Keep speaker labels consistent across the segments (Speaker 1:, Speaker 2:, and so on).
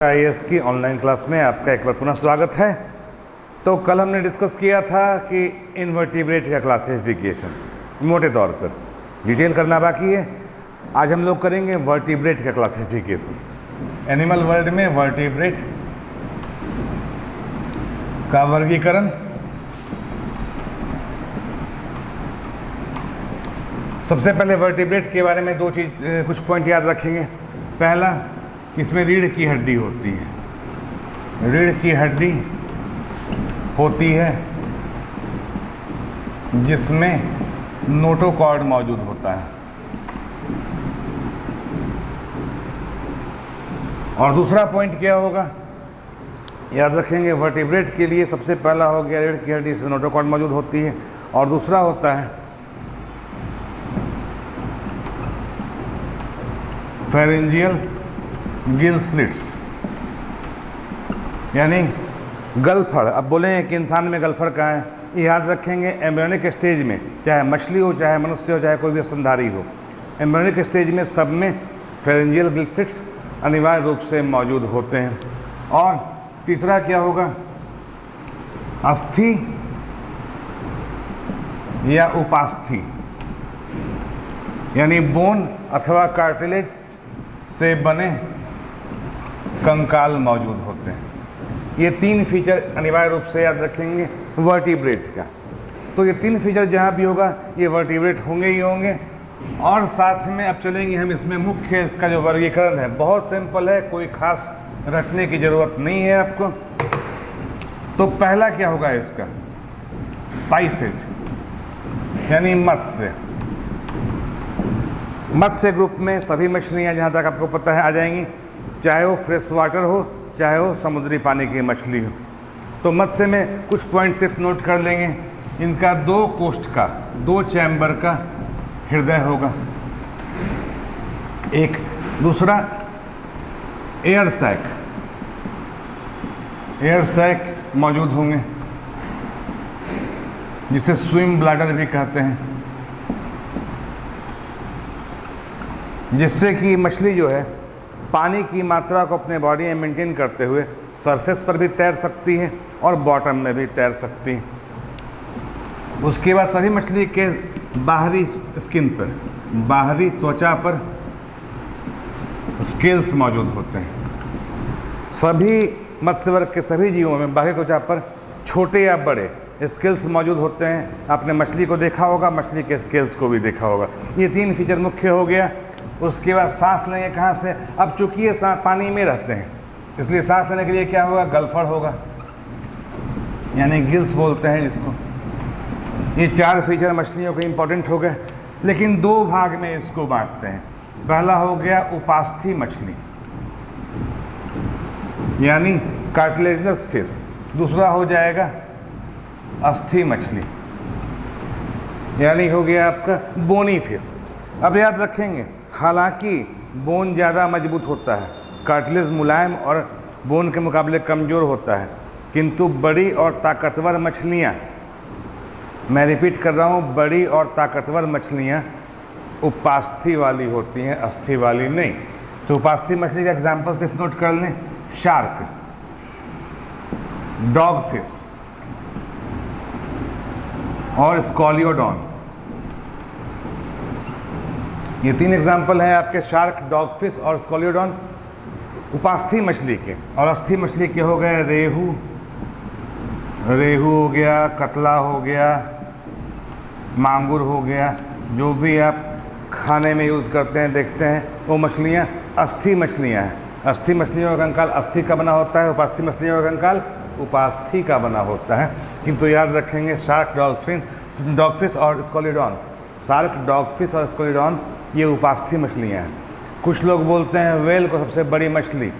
Speaker 1: IAS की online class में आपका एक बार पुनः स्वागत है। तो कल हमने डिस्कस किया था कि इनवर्टिब्रेट का क्लासिफिकेशन मोटे तौर पर, डिटेल करना बाकी है। आज हम लोग करेंगे वर्टिब्रेट का क्लासिफिकेशन। एनिमल वर्ल्ड में वर्टिब्रेट का वर्गीकरण। सबसे पहले वर्टिब्रेट के बारे में कुछ पॉइंट याद रखेंगे। पहला, इसमें रीढ़ की हड्डी होती है। रीढ़ की हड्डी होती है जिसमें नोटोकॉर्ड मौजूद होता है। और दूसरा पॉइंट क्या होगा, याद रखेंगे। वर्टिब्रेट के लिए सबसे पहला हो गया रीढ़ की हड्डी, इसमें नोटोकॉर्ड मौजूद होती है। और दूसरा होता है फेरेंजियल गिल स्लिट्स, यानी गलफड़। अब बोलेंगे कि इंसान में गलफड़ कहाँ है, ये याद रखेंगे। एम्ब्रियोनिक स्टेज में, चाहे मछली हो, चाहे मनुष्य हो, चाहे कोई भी स्तनधारी हो, एम्ब्रियोनिक स्टेज में सब में फेरेंजियल गिल स्लिट्स अनिवार्य रूप से मौजूद होते हैं। और तीसरा क्या होगा, अस्थि या उपास्थि, यानी बोन अथवा कार्टिलेज से बने कंकाल मौजूद होते हैं। ये तीन फीचर अनिवार्य रूप से याद रखेंगे वर्टिब्रेट का। तो ये तीन फीचर जहाँ भी होगा ये वर्टिब्रेट होंगे ही होंगे। और साथ में अब चलेंगे हम इसमें मुख्य इसका जो वर्गीकरण है, बहुत सिंपल है, कोई खास रखने की ज़रूरत नहीं है आपको। तो पहला क्या होगा इसका, पाइसेज, यानी मत्स्य। मत्स्य ग्रुप में सभी मछलियाँ जहाँ तक आपको पता है आ जाएंगी, चाहे वो फ्रेश वाटर हो, चाहे वो समुद्री पानी की मछली हो। तो मत्स्य में कुछ पॉइंट सिर्फ नोट कर लेंगे। इनका 2 कोष्ठ का, 2 चैम्बर का हृदय होगा एक। दूसरा एयर सैक मौजूद होंगे, जिसे स्विम ब्लैडर भी कहते हैं, जिससे कि मछली जो है पानी की मात्रा को अपने बॉडी में मेंटेन करते हुए सरफेस पर भी तैर सकती है और बॉटम में भी तैर सकती है। उसके बाद सभी मछली के बाहरी स्किन पर, बाहरी त्वचा पर स्केल्स मौजूद होते हैं। सभी मत्स्य वर्ग के सभी जीवों में बाहरी त्वचा पर छोटे या बड़े स्केल्स मौजूद होते हैं। आपने मछली को देखा होगा, मछली के स्केल्स को भी देखा होगा। ये 3 फीचर मुख्य हो गया। उसके बाद सांस लेंगे कहाँ से, अब चूंकि ये पानी में रहते हैं इसलिए सांस लेने के लिए क्या होगा, गलफड़ होगा, यानी गिल्स बोलते हैं इसको। ये 4 फीचर मछलियों के इंपॉर्टेंट हो गए, लेकिन 2 भाग में इसको बांटते हैं। पहला हो गया उपास्थि मछली, यानी कार्टिलेजिनस फिश। दूसरा हो जाएगा अस्थि मछली, यानी हो गया आपका बोनी फिश। अब याद रखेंगे, हालांकि बोन ज़्यादा मजबूत होता है, कार्टिलेज मुलायम और बोन के मुकाबले कमज़ोर होता है, किंतु बड़ी और ताकतवर मछलियाँ, मैं रिपीट कर रहा हूँ, बड़ी और ताकतवर मछलियाँ उपास्थि वाली होती हैं, अस्थि वाली नहीं। तो उपास्थि मछली का एग्जाम्पल सिर्फ नोट कर लें, शार्क, डॉग फिश और स्कॉलियोडॉन। ये 3 एग्जाम्पल हैं आपके, शार्क, डॉग फिश और स्कॉलियोडॉन, उपास्थि मछली के। और अस्थि मछली के हो गए रेहू हो गया, कतला हो गया, मांगुर हो गया। जो भी आप खाने में यूज़ करते हैं, देखते हैं, वो मछलियाँ अस्थि मछलियाँ हैं। अस्थि मछलियों का कंकाल अस्थि का बना होता है, उपास्थि मछलियों का कंकाल उपास्थि का बना होता है। किंतु याद रखेंगे, शार्क, डॉग फिश और स्कॉलियोडॉन, शार्क, डॉग फिश और स्कॉलियोडॉन ये उपास्थि मछलियाँ हैं। कुछ लोग बोलते हैं व्हेल को सबसे बड़ी मछली,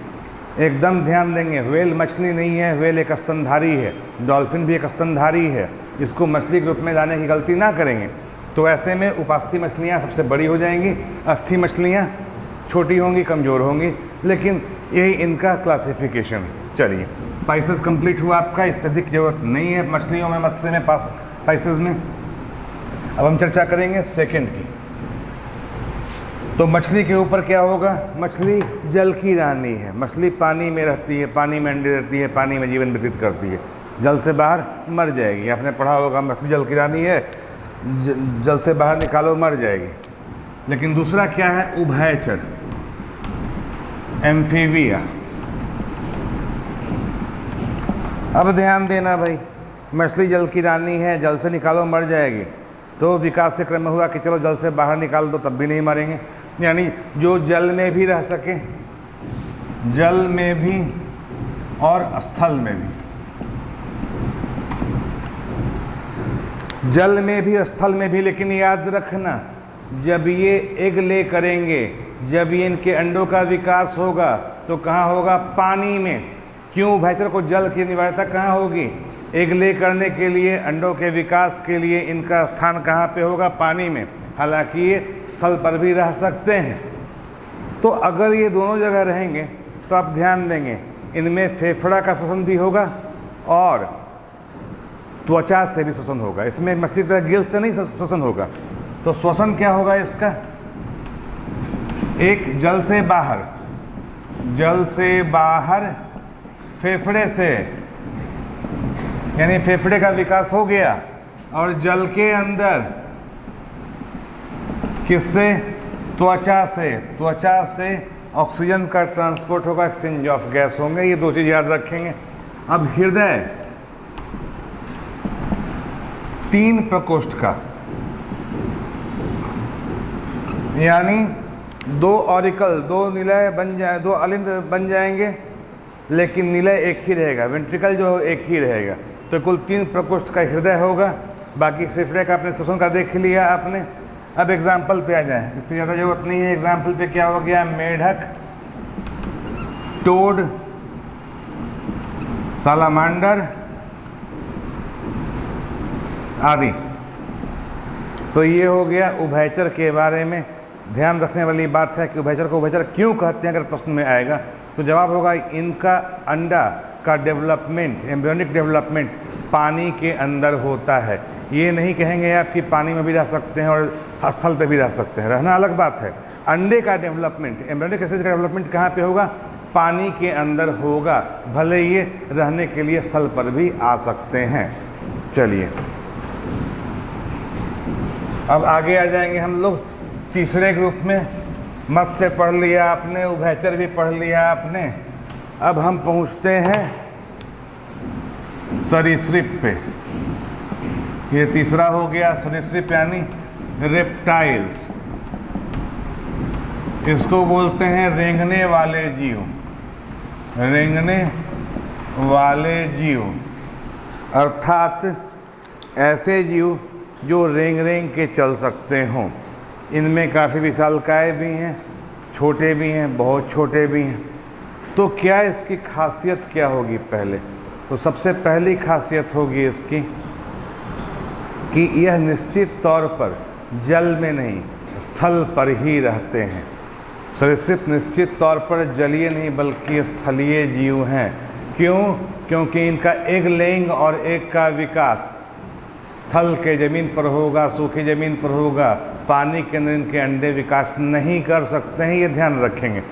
Speaker 1: एकदम ध्यान देंगे, व्हेल मछली नहीं है, व्हेल एक स्तनधारी है। डॉल्फिन भी एक स्तनधारी है, इसको मछली के रूप में लाने की गलती ना करेंगे। तो ऐसे में उपास्थि मछलियाँ सबसे बड़ी हो जाएंगी, अस्थि मछलियाँ छोटी होंगी, कमज़ोर होंगी, लेकिन यही इनका क्लासिफिकेशन है। चलिए, पाइसेस कंप्लीट हुआ आपका, इससे अधिक जरूरत नहीं है मछलियों में, मत्स्य में, पाइसेस में। अब हम चर्चा करेंगे सेकंड की। तो मछली के ऊपर क्या होगा? मछली जल की रानी है, मछली पानी में रहती है, पानी में अंडे रहती है, पानी में जीवन व्यतीत करती है, जल से बाहर मर जाएगी। आपने पढ़ा होगा मछली जल की रानी है, जल से बाहर निकालो मर जाएगी। लेकिन दूसरा क्या है? उभयचर, एम्फीबिया। अब ध्यान देना भाई, मछली जल की रानी है, जल से निकालो मर जाएगी, तो विकास के क्रम में हुआ कि चलो जल से बाहर निकाल दो तब भी नहीं मरेंगे। यानी जो जल में भी रह सके, जल में भी और स्थल में भी, जल में भी स्थल में भी। लेकिन याद रखना, जब ये एग ले करेंगे, जब ये इनके अंडों का विकास होगा तो कहाँ होगा? पानी में। क्यों? उभयचर को जल की अनिवार्यता कहाँ होगी? एग ले करने के लिए, अंडों के विकास के लिए इनका स्थान कहाँ पे होगा? पानी में। हालांकि ये स्थल पर भी रह सकते हैं। तो अगर ये दोनों जगह रहेंगे तो आप ध्यान देंगे, इनमें फेफड़ा का श्वसन भी होगा और त्वचा से भी श्वसन होगा। इसमें मछली की तरह गिल्स से नहीं श्वसन होगा। तो श्वसन क्या होगा इसका? एक जल से बाहर, जल से बाहर फेफड़े से, यानी फेफड़े का विकास हो गया, और जल के अंदर किससे? त्वचा से। त्वचा से ऑक्सीजन का ट्रांसपोर्ट होगा, एक्सचेंज ऑफ गैस होंगे। ये दो चीज़ याद रखेंगे। अब हृदय 3 प्रकोष्ठ का, यानी 2 ऑरिकल, 2 निलय बन जाए, 2 अलिंद बन जाएंगे, लेकिन निलय एक ही रहेगा, वेंट्रिकल जो एक ही रहेगा। तो कुल 3 प्रकोष्ठ का हृदय होगा। बाकी फेफड़े का आपने श्वसन का देख लिया आपने। अब एग्जाम्पल पे आ जाए, इससे ज़्यादा जरूरत नहीं है। एग्जाम्पल पे क्या हो गया? मेढक, टोड, सालामांडर आदि। तो ये हो गया उभयचर के बारे में। ध्यान रखने वाली बात है कि उभयचर को उभयचर क्यों कहते हैं, अगर प्रश्न में आएगा तो जवाब होगा इनका अंडा का डेवलपमेंट, एम्ब्रियोनिक डेवलपमेंट पानी के अंदर होता है। ये नहीं कहेंगे आप कि पानी में भी रह सकते हैं और स्थल पे भी रह सकते हैं, रहना अलग बात है। अंडे का डेवलपमेंट, एम्ब्रियोनिक स्टेज का डेवलपमेंट कहाँ पे होगा? पानी के अंदर होगा, भले ये रहने के लिए स्थल पर भी आ सकते हैं। चलिए अब आगे आ जाएंगे हम लोग तीसरे ग्रुप में। मत्स्य पढ़ लिया आपने, उभयचर भी पढ़ लिया आपने। अब हम पहुंचते हैं सरीसृप पे। ये तीसरा हो गया सरीसृप, यानी रेप्टाइल्स। इसको बोलते हैं रेंगने वाले जीव, रेंगने वाले जीव, अर्थात ऐसे जीव जो रेंग रेंग के चल सकते हों। इनमें काफ़ी विशालकाय भी हैं, छोटे भी हैं, बहुत छोटे भी हैं। तो क्या इसकी खासियत क्या होगी? पहले तो सबसे पहली खासियत होगी इसकी कि यह निश्चित तौर पर जल में नहीं, स्थल पर ही रहते हैं। सरीसृप निश्चित तौर पर जलीय नहीं बल्कि स्थलीय जीव हैं। क्यों? क्योंकि इनका एग लेइंग और एग का विकास स्थल के ज़मीन पर होगा, सूखी ज़मीन पर होगा। पानी के अंदर इनके अंडे विकास नहीं कर सकते हैं, ये ध्यान रखेंगे।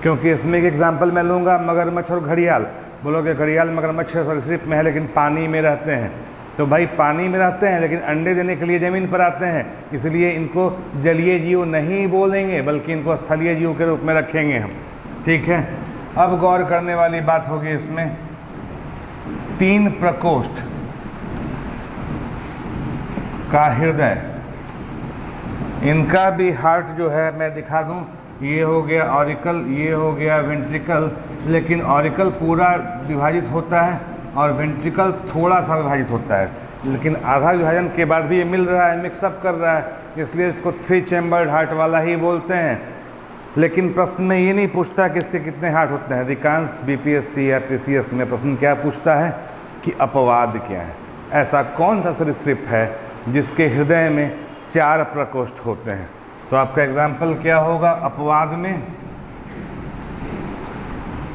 Speaker 1: क्योंकि इसमें एक एग्जांपल मैं लूँगा, मगरमच्छ और घड़ियाल। बोलोगे घड़ियाल मगरमच्छ सरीसृप में है लेकिन पानी में रहते हैं। तो भाई पानी में रहते हैं लेकिन अंडे देने के लिए ज़मीन पर आते हैं, इसलिए इनको जलीय जीव नहीं बोलेंगे बल्कि इनको स्थलीय जीव के रूप में रखेंगे हम। ठीक है। अब गौर करने वाली बात होगी इसमें 3 प्रकोष्ठ का हृदय। इनका भी हार्ट जो है मैं दिखा दूं, ये हो गया ऑरिकल, ये हो गया वेंट्रिकल। लेकिन ऑरिकल पूरा विभाजित होता है और वेंट्रिकल थोड़ा सा विभाजित होता है, लेकिन आधा विभाजन के बाद भी ये मिल रहा है, मिक्सअप कर रहा है, इसलिए इसको 3 चैम्बर्ड हार्ट वाला ही बोलते हैं। लेकिन प्रश्न में ये नहीं पूछता कि इसके कितने हार्ट होते हैं। अधिकांश बीपीएससी या पीसीएस में प्रश्न क्या पूछता है कि अपवाद क्या है, ऐसा कौन सा सरीसृप है जिसके हृदय में 4 प्रकोष्ठ होते हैं। तो आपका एग्जाम्पल क्या होगा अपवाद में?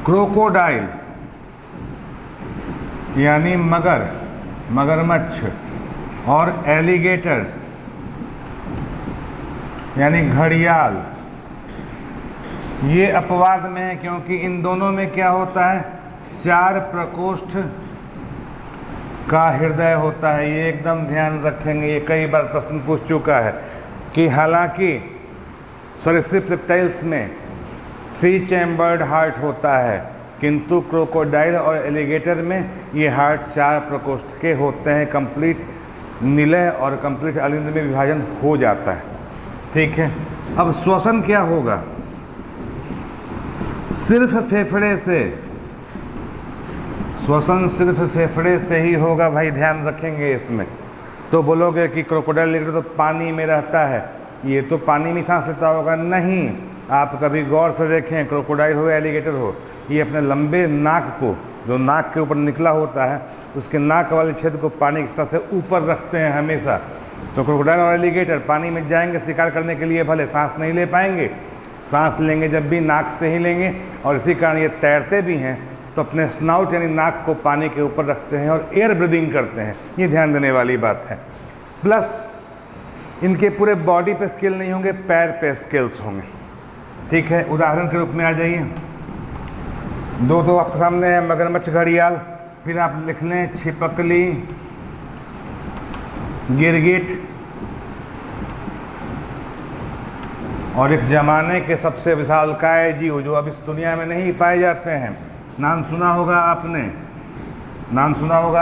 Speaker 1: क्रोकोडाइल यानी मगर, मगरमच्छ, और एलिगेटर यानी घड़ियाल, ये अपवाद में है क्योंकि इन दोनों में क्या होता है, 4 प्रकोष्ठ का हृदय होता है। ये एकदम ध्यान रखेंगे, ये कई बार प्रश्न पूछ चुका है कि हालांकि सरीसृप रेप्टाइल्स में 3 चैम्बर्ड हार्ट होता है, किंतु क्रोकोडाइल और एलिगेटर में ये हार्ट 4 प्रकोष्ठ के होते हैं। कंप्लीट निलय और कंप्लीट अलिंद में विभाजन हो जाता है। ठीक है, अब श्वसन क्या होगा, सिर्फ फेफड़े से, श्वसन सिर्फ फेफड़े से ही होगा भाई, ध्यान रखेंगे इसमें। तो बोलोगे कि क्रोकोडाइल एलिगेटर तो पानी में रहता है, ये तो पानी में सांस लेता होगा, नहीं। आप कभी गौर से देखें, क्रोकोडाइल हो या एलिगेटर हो, ये अपने लंबे नाक को, जो नाक के ऊपर निकला होता है, उसके नाक वाले क्षेत्र को पानी की सतह से ऊपर रखते हैं हमेशा। तो क्रोकोडाइल और एलिगेटर पानी में जाएंगे शिकार करने के लिए, भले सांस नहीं ले पाएंगे, सांस लेंगे जब भी नाक से ही लेंगे, और इसी कारण ये तैरते भी हैं तो अपने स्नाउट यानी नाक को पानी के ऊपर रखते हैं और एयर ब्रीदिंग करते हैं। ये ध्यान देने वाली बात है। प्लस इनके पूरे बॉडी पे स्केल नहीं होंगे, पैर पे स्केल्स होंगे। ठीक है, उदाहरण के रूप में आ जाइए, दो आपके सामने है, मगरमच्छ, घड़ियाल, फिर आप लिख लें छिपकली, गिरगिट, और एक ज़माने के सबसे विशालकाय जीव जो अब इस दुनिया में नहीं पाए जाते हैं। नाम सुना होगा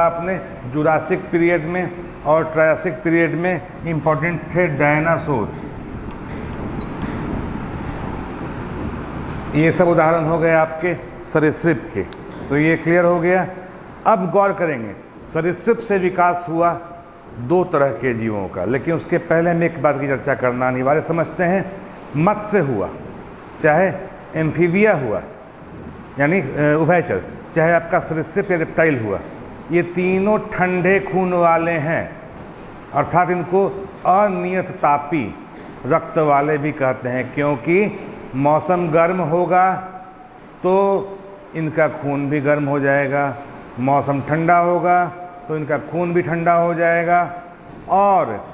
Speaker 1: आपने, जुरासिक पीरियड में और ट्रायसिक पीरियड में इम्पोर्टेंट थे डायनासोर। ये सब उदाहरण हो गए आपके सरीसृप के। तो ये क्लियर हो गया। अब गौर करेंगे, सरीसृप से विकास हुआ 2 तरह के जीवों का, लेकिन उसके पहले हमें एक बात की चर्चा करना अनिवार्य समझते हैं। मत्स्य हुआ, चाहे एम्फीबिया हुआ यानी उभयचर, चाहे आपका सरीसृप या रेप्टाइल हुआ, ये तीनों ठंडे खून वाले हैं, अर्थात इनको अनियत तापी रक्त वाले भी कहते हैं, क्योंकि मौसम गर्म होगा तो इनका खून भी गर्म हो जाएगा, मौसम ठंडा होगा तो इनका खून भी ठंडा हो जाएगा। और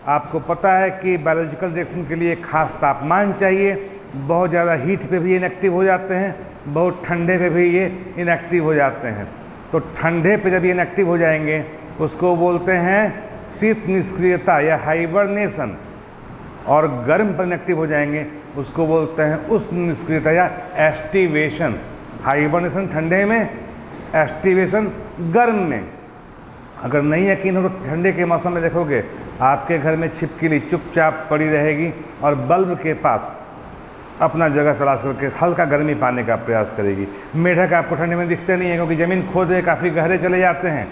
Speaker 1: आपको पता है कि बायोलॉजिकल रिएक्शन के लिए खास तापमान चाहिए। बहुत ज़्यादा हीट पे भी इनएक्टिव हो जाते हैं, बहुत ठंडे पे भी ये इनएक्टिव हो जाते हैं। तो ठंडे पे जब ये इनएक्टिव हो जाएंगे उसको बोलते हैं शीत निष्क्रियता या हाइबरनेशन, और गर्म पर इनएक्टिव हो जाएंगे उसको बोलते हैं उष्ण निष्क्रियता या एस्टिवेशन। हाइबरनेशन ठंडे में, एस्टिवेशन गर्म में। अगर नहीं यकीन हो तो ठंडे के मौसम में देखोगे आपके घर में छिपकली चुपचाप पड़ी रहेगी और बल्ब के पास अपना जगह तलाश करके हल्का गर्मी पाने का प्रयास करेगी। मेढक आपको ठंडे में दिखते नहीं है क्योंकि ज़मीन खोदे काफ़ी गहरे चले जाते हैं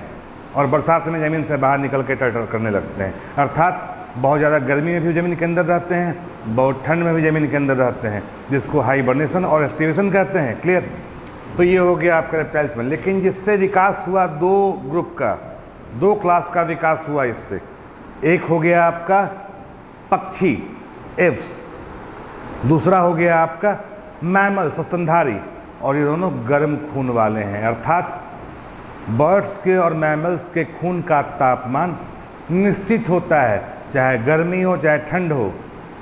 Speaker 1: और बरसात में ज़मीन से बाहर निकल के टर्टर करने लगते हैं। अर्थात बहुत ज़्यादा गर्मी में भी ज़मीन के अंदर रहते हैं, बहुत ठंड में भी ज़मीन के अंदर रहते हैं, जिसको हाइबरनेशन और एस्टिवेशन कहते हैं। क्लियर? तो ये हो गया आपका रेप्टाइल्स में। लेकिन जिससे विकास हुआ 2 ग्रुप का, 2 क्लास का विकास हुआ इससे। एक हो गया आपका पक्षी एव्स, दूसरा हो गया आपका मैमल स्तनधारी, और ये दोनों गर्म खून वाले हैं। अर्थात बर्ड्स के और मैमल्स के खून का तापमान निश्चित होता है, चाहे गर्मी हो चाहे ठंड हो,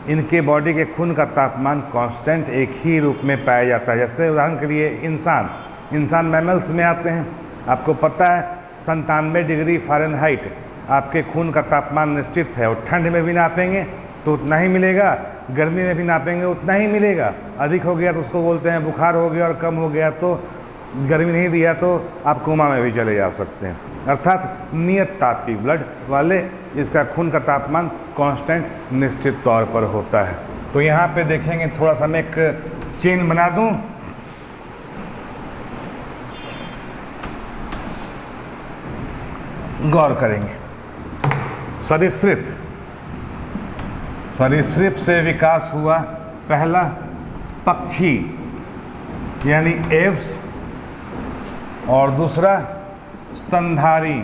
Speaker 1: इनके बॉडी के खून का तापमान कांस्टेंट एक ही रूप में पाया जाता है। जैसे उदाहरण के लिए इंसान मैमल्स में आते हैं। आपको पता है 97 डिग्री फ़ारेनहाइट आपके खून का तापमान निश्चित है, और ठंड में भी नापेंगे तो उतना ही मिलेगा, गर्मी में भी नापेंगे उतना ही मिलेगा। अधिक हो गया तो उसको बोलते हैं बुखार हो गया, और कम हो गया तो गर्मी नहीं दिया तो आप कोमा में भी चले जा सकते हैं। अर्थात नियत तापी ब्लड वाले, इसका खून का तापमान कांस्टेंट निश्चित तौर पर होता है। तो यहाँ पे देखेंगे, थोड़ा सा मैं एक चेन बना दूँ। गौर करेंगे, सरीसृप से विकास हुआ पहला पक्षी यानी एव्स, और दूसरा स्तनधारी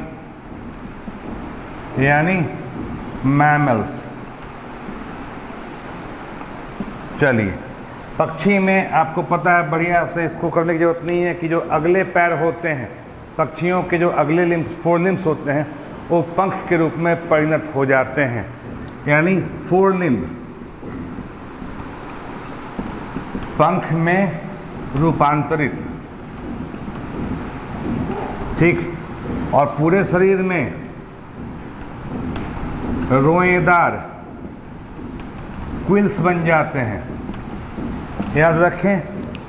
Speaker 1: यानी मैमल्स। चलिए, पक्षी में आपको पता है, बढ़िया से इसको करने की जरूरत नहीं है कि जो अगले पैर होते हैं, पक्षियों के जो अगले लिम्स, 4 लिम्स होते हैं, वो पंख के रूप में परिणत हो जाते हैं, यानी 4 लिम्ब। पंख में रूपांतरित, ठीक, और पूरे शरीर में रोएदार क्विल्स बन जाते हैं। याद रखें,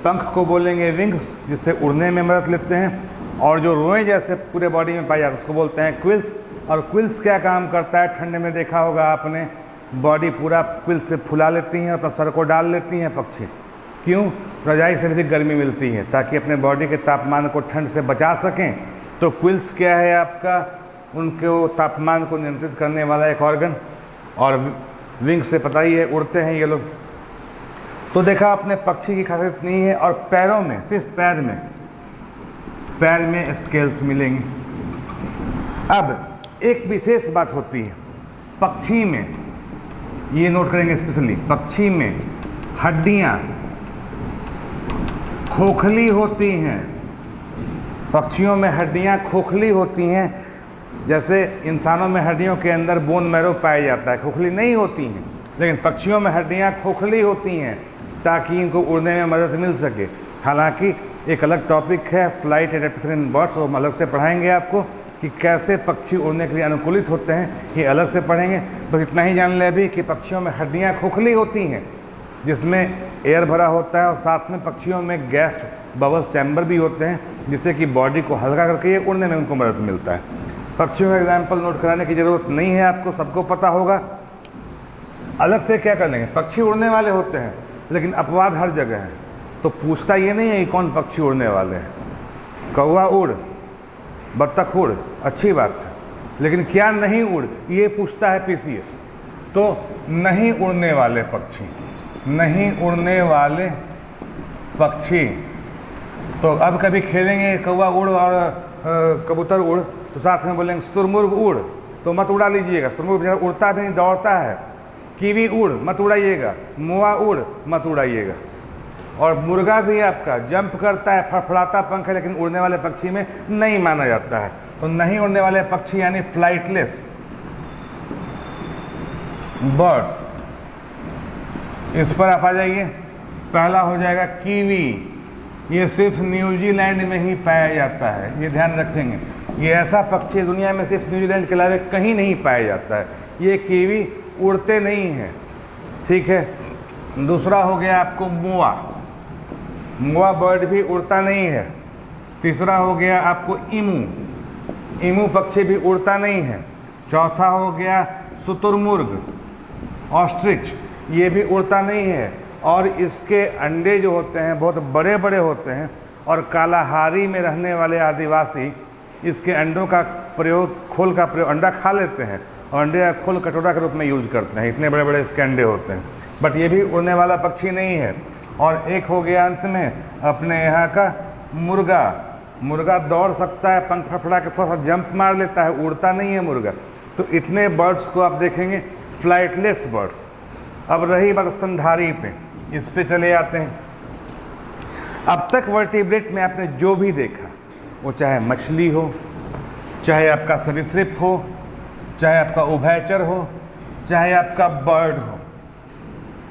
Speaker 1: पंख को बोलेंगे विंग्स, जिससे उड़ने में मदद लेते हैं, और जो रोए जैसे पूरे बॉडी में पाए जाते हैं उसको बोलते हैं क्विल्स। और क्विल्स क्या काम करता है, ठंड में देखा होगा आपने, बॉडी पूरा क्विल्स से फुला लेती हैं, अपना सर को डाल लेती हैं पक्षी। क्यों? रजाई से भी गर्मी मिलती है, ताकि अपने बॉडी के तापमान को ठंड से बचा सकें। तो क्विल्स क्या है आपका, उनको तापमान को नियंत्रित करने वाला एक ऑर्गन। और विंग से पता ही है, उड़ते हैं ये लोग। तो देखा आपने, पक्षी की खासियत नहीं है। और पैरों में, सिर्फ पैर में स्केल्स मिलेंगे। अब एक विशेष बात होती है पक्षी में, ये नोट करेंगे स्पेशली, पक्षी में हड्डियां खोखली होती हैं। पक्षियों में हड्डियां खोखली होती हैं, जैसे इंसानों में हड्डियों के अंदर बोन मैरो पाया जाता है, खोखली नहीं होती हैं। लेकिन पक्षियों में हड्डियां खोखली होती हैं ताकि इनको उड़ने में मदद मिल सके। हालांकि एक अलग टॉपिक है, फ्लाइट एडेप्टेशन इन बर्ड्स, वो हम अलग से पढ़ाएंगे आपको कि कैसे पक्षी उड़ने के लिए अनुकूलित होते हैं, ये अलग से पढ़ेंगे। बस इतना ही जान ले अभी कि पक्षियों में हड्डियाँ खोखली होती हैं, जिसमें एयर भरा होता है, और साथ में पक्षियों में गैस बबल्स चैम्बर भी होते हैं, जिससे कि बॉडी को हल्का करके ये उड़ने में उनको मदद मिलता है। पक्षियों का एग्जाम्पल नोट कराने की ज़रूरत नहीं है, आपको सबको पता होगा। अलग से क्या कर लेंगे, पक्षी उड़ने वाले होते हैं, लेकिन अपवाद हर जगह है। तो पूछता ये नहीं है कि कौन पक्षी उड़ने वाले हैं। कौवा उड़, बत्तख उड़, अच्छी बात है, लेकिन क्या नहीं उड़, ये पूछता है पीसीएस। तो नहीं उड़ने वाले पक्षी, नहीं उड़ने वाले पक्षी। तो अब कभी खेलेंगे कौवा उड़ और कबूतर उड़, तो साथ में बोलेंगे शुतुरमुर्ग उड़, तो मत उड़ा लीजिएगा। शुतुरमुर्ग उड़ता भी नहीं, दौड़ता है। कीवी उड़, मत उड़ाइएगा। मोआ उड़, मत उड़ाइएगा। और मुर्गा भी आपका जंप करता है, फड़फड़ाता पंख है, लेकिन उड़ने वाले पक्षी में नहीं माना जाता है। तो नहीं उड़ने वाले पक्षी यानी फ्लाइटलेस बर्ड्स। इस पर आप आ जाइए। पहला हो जाएगा कीवी। ये सिर्फ न्यूजीलैंड में ही पाया जाता है, ये ध्यान रखेंगे। ये ऐसा पक्षी दुनिया में सिर्फ न्यूजीलैंड के अलावा कहीं नहीं पाया जाता है। ये कीवी उड़ते नहीं हैं, ठीक है। दूसरा हो गया आपको मोआ। मोआ बर्ड भी उड़ता नहीं है। तीसरा हो गया आपको ईमू। ईमू पक्षी भी उड़ता नहीं है। चौथा हो गया शुतुरमुर्ग, ऑस्ट्रिच, ये भी उड़ता नहीं है। और इसके अंडे जो होते हैं बहुत बड़े बड़े होते हैं, और कालाहारी में रहने वाले आदिवासी इसके अंडों का प्रयोग, खोल का प्रयोग, अंडा खा लेते हैं और अंडे का खोल कटोरा के रूप में यूज करते हैं, इतने बड़े बड़े इसके अंडे होते हैं। बट ये भी उड़ने वाला पक्षी नहीं है। और एक हो गया अंत में अपने यहाँ का मुर्गा। मुर्गा दौड़ सकता है, पंख फड़फड़ा के थोड़ा सा जंप मार लेता है, उड़ता नहीं है मुर्गा। तो इतने बर्ड्स को आप देखेंगे, फ्लाइटलेस बर्ड्स। अब रही बात स्तनधारी पे, इस पे चले आते हैं। अब तक वर्टिब्रेट में आपने जो भी देखा, वो चाहे मछली हो, चाहे आपका सरीसृप हो, चाहे आपका उभयचर हो, चाहे आपका बर्ड हो,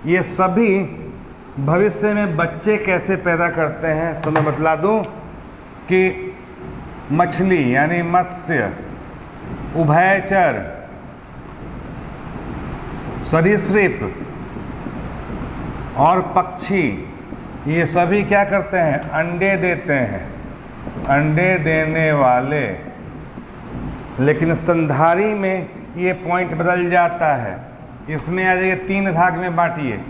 Speaker 1: ये सभी भविष्य में बच्चे कैसे पैदा करते हैं तो मैं बतला दूं कि मछली यानी मत्स्य, उभयचर, सरीसृप और पक्षी, ये सभी क्या करते हैं, अंडे देते हैं, अंडे देने वाले। लेकिन स्तनधारी में ये पॉइंट बदल जाता है। इसमें आ जाइए, 3 भाग में बांटिए।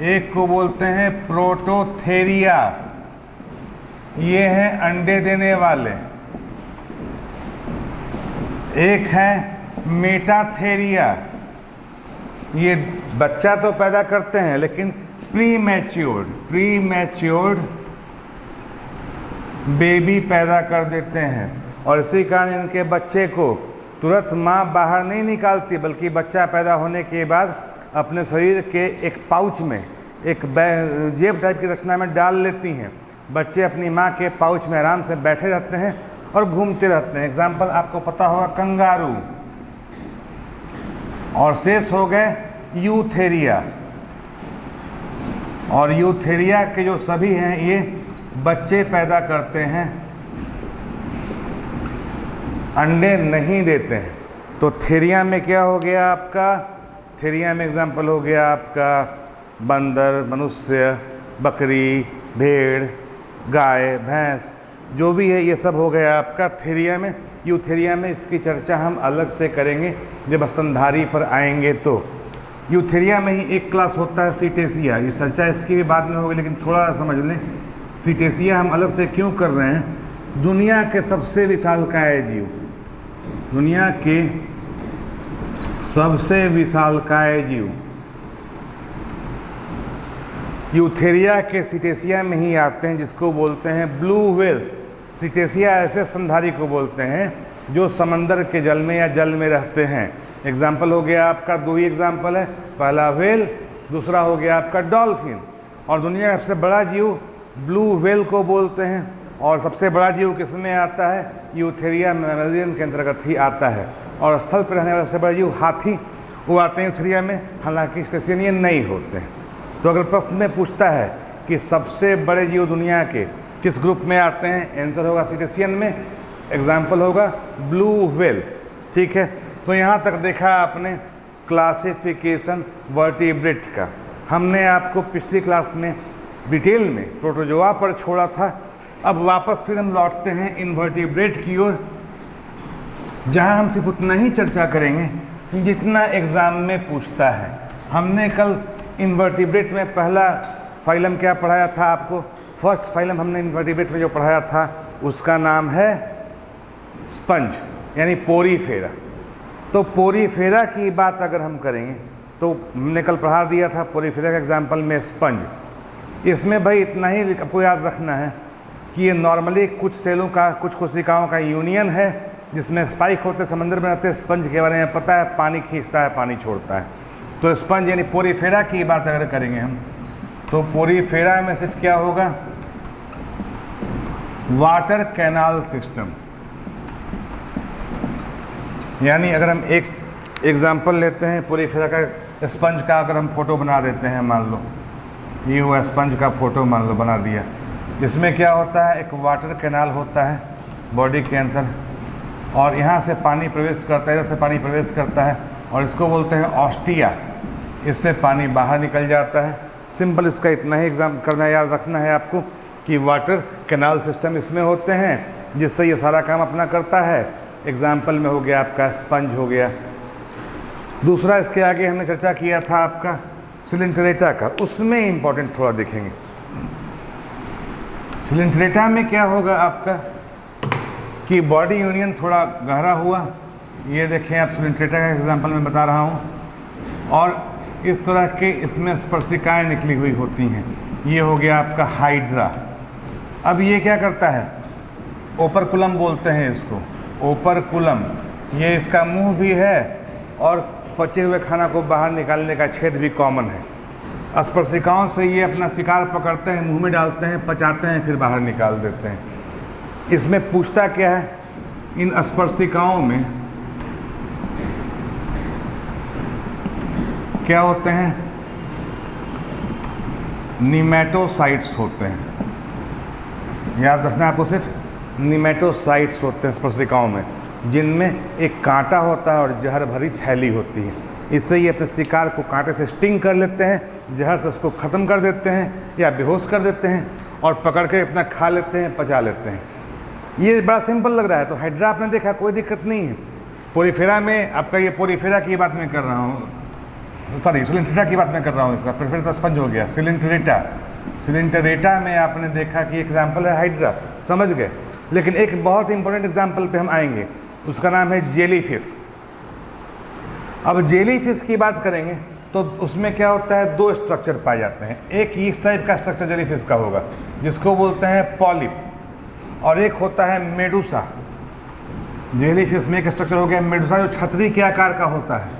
Speaker 1: एक को बोलते हैं प्रोटोथेरिया, ये हैं अंडे देने वाले। एक है मेटाथेरिया, ये बच्चा तो पैदा करते हैं लेकिन प्रीमैच्योर्ड बेबी पैदा कर देते हैं। और इसी कारण इनके बच्चे को तुरंत माँ बाहर नहीं निकालती, बल्कि बच्चा पैदा होने के बाद अपने शरीर के एक पाउच में, एक जेब टाइप की रचना में डाल लेती हैं। बच्चे अपनी माँ के पाउच में आराम से बैठे रहते हैं और घूमते रहते हैं। एग्जाम्पल आपको पता होगा कंगारू। और शेष हो गए यूथेरिया। और यूथेरिया के जो सभी हैं ये बच्चे पैदा करते हैं, अंडे नहीं देते हैं। तो थेरिया में क्या हो गया आपका, थेरिया में एग्जाम्पल हो गया आपका बंदर, मनुष्य, बकरी, भेड़, गाय, भैंस, जो भी है ये सब हो गया आपका थेरिया में। यूथेरिया में इसकी चर्चा हम अलग से करेंगे जब स्तनधारी पर आएंगे। तो यूथेरिया में ही एक क्लास होता है सीटेसिया, ये चर्चा इसकी भी बाद में होगी, लेकिन थोड़ा समझ लें सीटेसिया हम अलग से क्यों कर रहे हैं। दुनिया के सबसे विशालकाय जीव, दुनिया के सबसे विशालकाय जीव यूथेरिया के सीटेसिया में ही आते हैं, जिसको बोलते हैं ब्लू व्हेल्स। सीटेसिया ऐसे स्तनधारी को बोलते हैं जो समंदर के जल में या जल में रहते हैं। एग्जाम्पल हो गया आपका, दो ही एग्जाम्पल है, पहला व्हेल, दूसरा हो गया आपका डॉल्फिन। और दुनिया का सबसे बड़ा जीव ब्लू व्हेल को बोलते हैं। और सबसे बड़ा जीव किस में आता है, यूथेरिया मैमेलियन के अंतर्गत ही आता है। और स्थल पर रहने वाला सबसे बड़ा जीव हाथी, वो आते हैं यूथेरिया में, हालांकि स्टेसियन नहीं होते हैं। तो अगर प्रश्न में पूछता है कि सबसे बड़े जीव दुनिया के किस ग्रुप में आते हैं, आंसर होगा सीटेसियन में, एग्जाम्पल होगा ब्लू व्हेल। ठीक है, तो यहाँ तक देखा आपने क्लासिफिकेशन वर्टिब्रेट का। हमने आपको पिछली क्लास में डिटेल में प्रोटोजोआ पर छोड़ा था। अब वापस फिर हम लौटते हैं इनवर्टिब्रेट की ओर, जहाँ हम सिर्फ उतना ही चर्चा करेंगे जितना एग्ज़ाम में पूछता है। हमने कल इनवर्टिब्रेट में पहला फाइलम क्या पढ़ाया था आपको, फर्स्ट फाइलम हमने इनवर्टिब्रेट में जो पढ़ाया था उसका नाम है स्पंज, यानी पोरीफेरा। तो पोरीफेरा की बात अगर हम करेंगे तो हमने कल पढ़ा दिया था पोरीफेरा का एग्जाम्पल में स्पंज। इसमें भाई इतना ही आपको याद रखना है कि ये नॉर्मली कुछ सेलों का, कुछ कोशिकाओं का यूनियन है जिसमें स्पाइक होते, समंदर में रहते हैं। स्पंज के बारे में पता है, पानी खींचता है, पानी छोड़ता है। तो स्पंज यानी पोरीफेरा की बात अगर करेंगे हम, तो पोरीफेरा में सिर्फ क्या होगा, वाटर कैनाल सिस्टम। यानी अगर हम एक एग्जाम्पल लेते हैं पोरीफेरा का, स्पंज का अगर हम फोटो बना देते हैं, मान लो ये हुआ स्पंज का फोटो, मान लो बना दिया, जिसमें क्या होता है, एक वाटर कैनाल होता है बॉडी के अंदर, और यहाँ से पानी प्रवेश करता है, इधर से पानी प्रवेश करता है, और इसको बोलते हैं ऑस्टिया। इससे पानी बाहर निकल जाता है। सिंपल इसका इतना ही एग्जाम करना, याद रखना है आपको कि वाटर कैनाल सिस्टम इसमें होते हैं, जिससे ये सारा काम अपना करता है। एग्जाम्पल में हो गया आपका स्पंज हो गया। दूसरा इसके आगे हमने चर्चा किया था आपका सिलिंट्रेटा का, उसमें इम्पोर्टेंट थोड़ा देखेंगे। सिलिंट्रेटा में क्या होगा आपका कि बॉडी यूनियन थोड़ा गहरा हुआ। ये देखें आप, सिलिंट्रेटा का एग्जाम्पल मैं बता रहा हूँ, और इस तरह के इसमें स्पर्शिकाएँ निकली हुई होती हैं। ये हो गया आपका हाइड्रा। अब ये क्या करता है, ओपरकुलम बोलते हैं इसको, ओपरकुलम। ये इसका मुंह भी है और पचे हुए खाना को बाहर निकालने का छेद भी कॉमन है। स्पर्शिकाओं से ये अपना शिकार पकड़ते हैं, मुंह में डालते हैं, पचाते हैं, फिर बाहर निकाल देते हैं। इसमें पूछता क्या है, इन स्पर्शिकाओं में क्या होते हैं, निमेटोसाइट्स होते हैं। याद रखना आपको, सिर्फ निमेटोसाइट्स होते हैं स्पर्शिकाओं में, जिनमें एक कांटा होता है और जहर भरी थैली होती है। इससे ये अपने शिकार को कांटे से स्टिंग कर लेते हैं, जहर से उसको ख़त्म कर देते हैं या बेहोश कर देते हैं, और पकड़ के अपना खा लेते हैं, पचा लेते हैं। ये बड़ा सिंपल लग रहा है। तो हाइड्रा आपने देखा, कोई दिक्कत नहीं है। पोरीफेरा में आपका, ये पोरीफेरा की बात मैं कर रहा हूँ, सॉरी सिलिंट्रेटा की बात मैं कर रहा हूँ। इसका पोरीफेरा तो स्पंज हो गया। सिलिंट्रेटा में आपने देखा कि एग्जाम्पल है हाइड्रा, समझ गए। लेकिन एक बहुत इंपॉर्टेंट एग्जाम्पल पे हम आएंगे, उसका नाम है जेलीफिश। अब जेलीफिश की बात करेंगे तो उसमें क्या होता है, दो स्ट्रक्चर पाए जाते हैं। एक इस टाइप का स्ट्रक्चर जेलीफिश का होगा जिसको बोलते हैं पॉलिप, और एक होता है मेडुसा। जेलीफिश में एक स्ट्रक्चर हो गया मेडुसा, जो छतरी के आकार का होता है।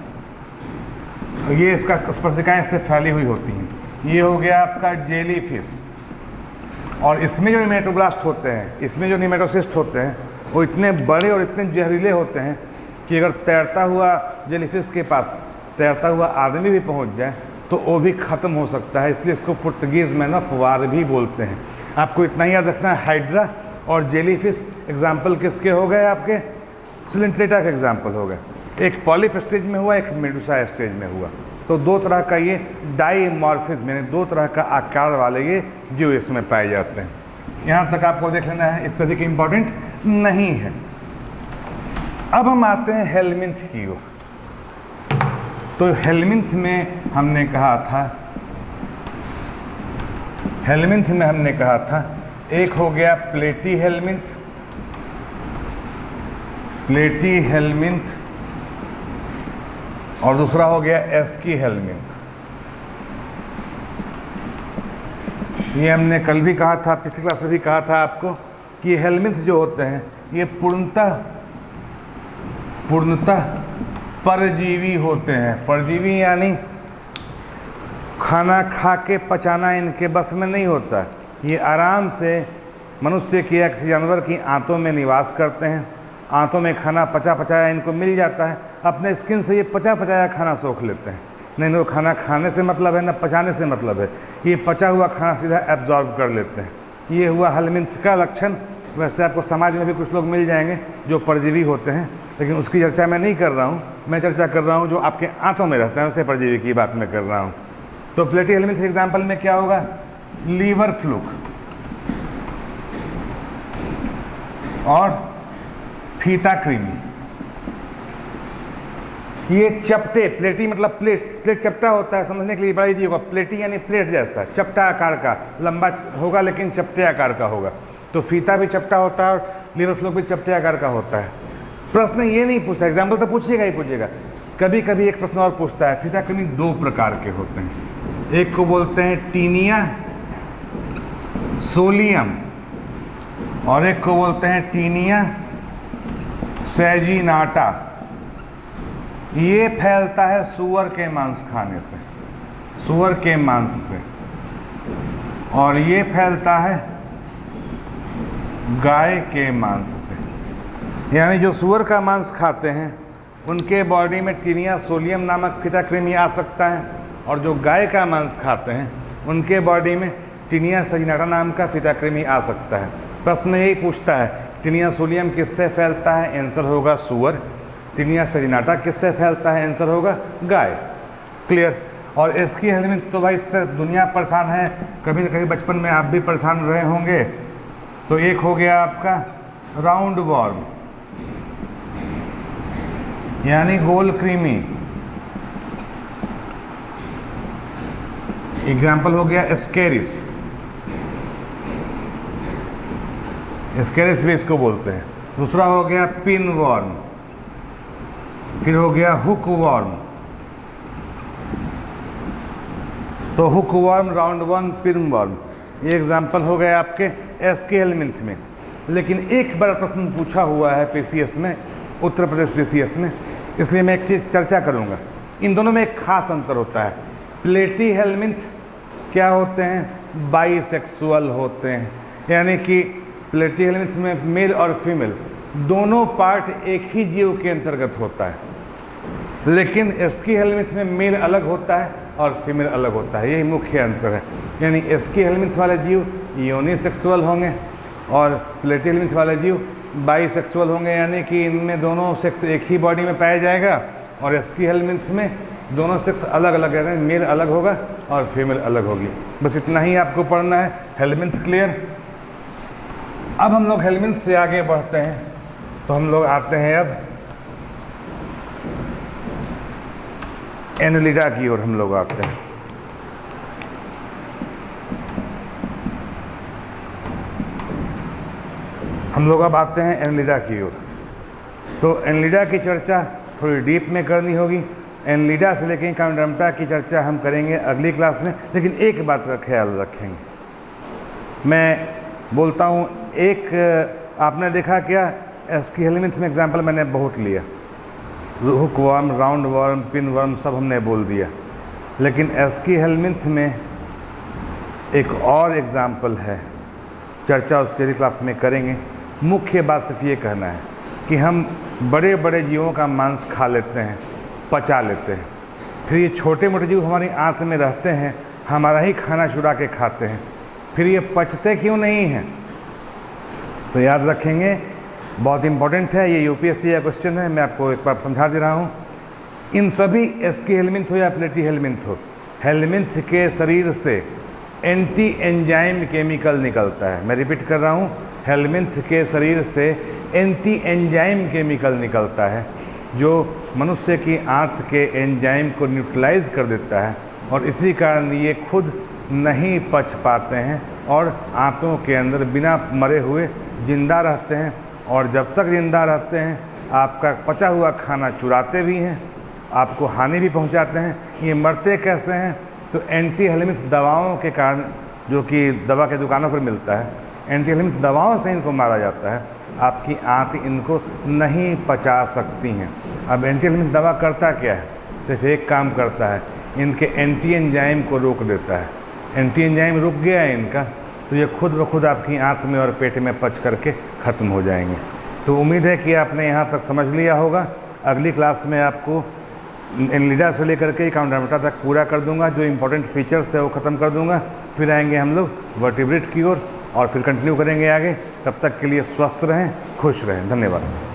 Speaker 1: ये इसका स्पर्शिकाएँ इससे फैली हुई होती हैं। ये हो गया आपका जेलीफिश। और इसमें जो निमेटोब्लास्ट होते हैं, इसमें जो निमेटोसिस्ट होते हैं, वो इतने बड़े और इतने जहरीले होते हैं कि अगर तैरता हुआ जेलीफिश के पास तैरता हुआ आदमी भी पहुंच जाए तो वो भी ख़त्म हो सकता है, इसलिए इसको पुर्तगीज़ मैन ऑफ वार भी बोलते हैं। आपको इतना ही याद रखना है, हाइड्रा और जेलीफिश एग्जाम्पल किसके हो गए आपके? सिलेंट्रेटा के एग्जाम्पल हो गए। एक पॉलिप स्टेज में हुआ, एक मेडुसा स्टेज में हुआ। तो दो तरह का ये डाइमॉर्फिज्म यानी दो तरह का आकार वाले ये जीव इसमें पाए जाते हैं। यहाँ तक आपको देख लेना है, इससे अधिक इम्पॉर्टेंट नहीं है। अब हम आते हैं हेलमिंथ की ओर। तो हेलमिंथ में हमने कहा था एक हो गया प्लेटी हेलमिंथ और दूसरा हो गया एस्की हेलमिंथ। ये हमने कल भी कहा था, पिछली क्लास में भी कहा था आपको कि ये हेलमिंथ जो होते हैं ये पूर्णतः परजीवी होते हैं। परजीवी यानी खाना खा के पचाना इनके बस में नहीं होता। ये आराम से मनुष्य की या किसी जानवर की आंतों में निवास करते हैं। आंतों में खाना पचाया इनको मिल जाता है, अपने स्किन से ये पचाया खाना सोख लेते हैं। नहीं तो खाना खाने से मतलब है ना पचाने से मतलब है, ये पचा हुआ खाना सीधा एब्जॉर्ब कर लेते हैं। ये हुआ हेलमिंथ का लक्षण। वैसे आपको समाज में भी कुछ लोग मिल जाएंगे जो परजीवी होते हैं, लेकिन उसकी चर्चा मैं नहीं कर रहा हूँ। मैं चर्चा कर रहा हूँ जो आपके आंतों में रहते हैं, उसे परजीवी की बात मैं कर रहा हूँ। तो प्लेटी हेलमिंथ एग्जाम्पल में क्या होगा? लीवर फ्लूक और फीता कृमि। ये चपटे, प्लेटी मतलब प्लेट चपटा होता है, समझने के लिए बड़ा इजी होगा। प्लेटी यानी प्लेट जैसा, चपटा आकार का, लंबा होगा लेकिन चपटे आकार का होगा। तो फीता भी चपटा होता है और लीवर फ्लूक भी चपटे आकार का होता है। प्रश्न ये नहीं पूछता, एग्जाम्पल तो पूछेगा। कभी कभी एक प्रश्न और पूछता है, फीता कृमि दो प्रकार के होते हैं। एक को बोलते हैं टीनिया सोलियम और एक को बोलते हैं टीनिया सैजिनाटा। ये फैलता है सुअर के मांस खाने से, सुअर के मांस से, और ये फैलता है गाय के मांस से। यानी जो सुअर का मांस खाते हैं उनके बॉडी में टीनिया सोलियम नामक फीता कृमि आ सकता है, और जो गाय का मांस खाते हैं उनके बॉडी में टीनिया सैजिनाटा नाम का फीता कृमि आ सकता है। प्रश्न यही पूछता है टीनिया सोलियम किससे फैलता है? आंसर होगा सुअर। टीनिया सैजिनाटा किससे फैलता है? आंसर होगा गाय। क्लियर। और एस्की हेलमिंथ तो भाई इससे दुनिया परेशान है, कभी न कभी बचपन में आप भी परेशान रहे होंगे। तो एक हो गया आपका राउंड वॉर्म यानी गोल कृमि। एग्जाम्पल हो गया एस्केरिस, एस्केरिस भी इसको बोलते हैं। दूसरा हो गया पिन वॉर्म, फिर हो गया हुक वॉर्म। तो hookworm, roundworm, pinworm, ये एग्जाम्पल हो गए आपके एस्की हेलमिंथ में। लेकिन एक बड़ा प्रश्न पूछा हुआ है पीसीएस में, उत्तर प्रदेश पीसीएस में, इसलिए मैं एक चीज़ चर्चा करूंगा। इन दोनों में एक खास अंतर होता है। प्लेटी हेलमिंथ क्या होते हैं? बाइसेक्सुअल होते हैं, यानी कि प्लेटी हेलमिंथ में मेल और फीमेल दोनों पार्ट एक ही जीव के अंतर्गत होता है। लेकिन एस्की हेलमिंथ में मेल अलग होता है और फीमेल अलग होता है, यही मुख्य अंतर है। यानी एस्की हेलमिंथ वाले जीव यूनिसेक्सुअल होंगे और प्लेटी हेलमिंथ वाले जीव बाइसेक्सुअल होंगे, यानी कि इनमें दोनों सेक्स एक ही बॉडी में पाया जाएगा। और एस्की हेलमिंथ में दोनों सेक्स अलग अलग है, मेल अलग होगा और फीमेल अलग होगी। बस इतना ही आपको पढ़ना है। Helminth clear. अब हम लोग हेलमिंथ से आगे बढ़ते हैं, तो हम लोग आते हैं अब एनेलिडा की ओर हम लोग आते हैं। हम लोग अब आते हैं एनेलिडा की ओर। तो एनेलिडा की चर्चा थोड़ी डीप में करनी होगी। एनेलिडा से लेकर काइनोडर्मेटा की चर्चा हम करेंगे अगली क्लास में। लेकिन एक बात का ख्याल रखेंगे, मैं बोलता हूँ, एक आपने देखा क्या, एस्की हेलमिंथ में एग्जाम्पल मैंने बहुत लिया, hook worm, round worm, pin worm सब हमने बोल दिया। लेकिन एस्की हेलमिंथ में एक और एग्जाम्पल है, चर्चा उसके लिए क्लास में करेंगे। मुख्य बात सिर्फ ये कहना है कि हम बड़े बड़े जीवों का मांस खा लेते हैं, पचा लेते हैं, फिर ये छोटे मोटे जीव हमारी आंत में रहते हैं, हमारा ही खाना चुरा के खाते हैं, फिर ये पचते क्यों नहीं हैं? तो याद रखेंगे, बहुत इंपॉर्टेंट है, ये यूपीएससी का क्वेश्चन है, मैं आपको एक बार समझा दे रहा हूँ। इन सभी एस्की हेलमिंथ हो या प्लेटी हेलमिंथ हो, हेलमिंथ के शरीर से एंटी एंजाइम केमिकल निकलता है। मैं रिपीट कर रहा हूँ, हेलमिंथ के शरीर से एंटी एंजाइम केमिकल निकलता है जो मनुष्य की आंत के एंजाइम को न्यूट्रलाइज कर देता है, और इसी कारण ये खुद नहीं पच पाते हैं और आंतों के अंदर बिना मरे हुए जिंदा रहते हैं, और जब तक जिंदा रहते हैं आपका पचा हुआ खाना चुराते भी हैं, आपको हानि भी पहुंचाते हैं। ये मरते कैसे हैं? तो एंटी हेलमिंथ दवाओं के कारण, जो कि दवा के दुकानों पर मिलता है, एंटी हेलमिंथ दवाओं से इनको मारा जाता है। आपकी आंत इनको नहीं पचा सकती हैं। अब एंटी हेलमिंथ दवा करता क्या है? सिर्फ एक काम करता है, इनके एंटी एंजाइम को रोक देता है। एंटी एंजाइम रुक गया है इनका, तो ये खुद ब खुद आपकी आंत में और पेट में पच करके ख़त्म हो जाएंगे। तो उम्मीद है कि आपने यहाँ तक समझ लिया होगा। अगली क्लास में आपको एनलिडा से लेकर के काउंडामेटा तक पूरा कर दूंगा, जो इंपॉर्टेंट फीचर्स है वो ख़त्म कर दूंगा। फिर आएंगे हम लोग वर्टिब्रेट की ओर और फिर कंटिन्यू करेंगे आगे। तब तक के लिए स्वस्थ रहें, खुश रहें। धन्यवाद।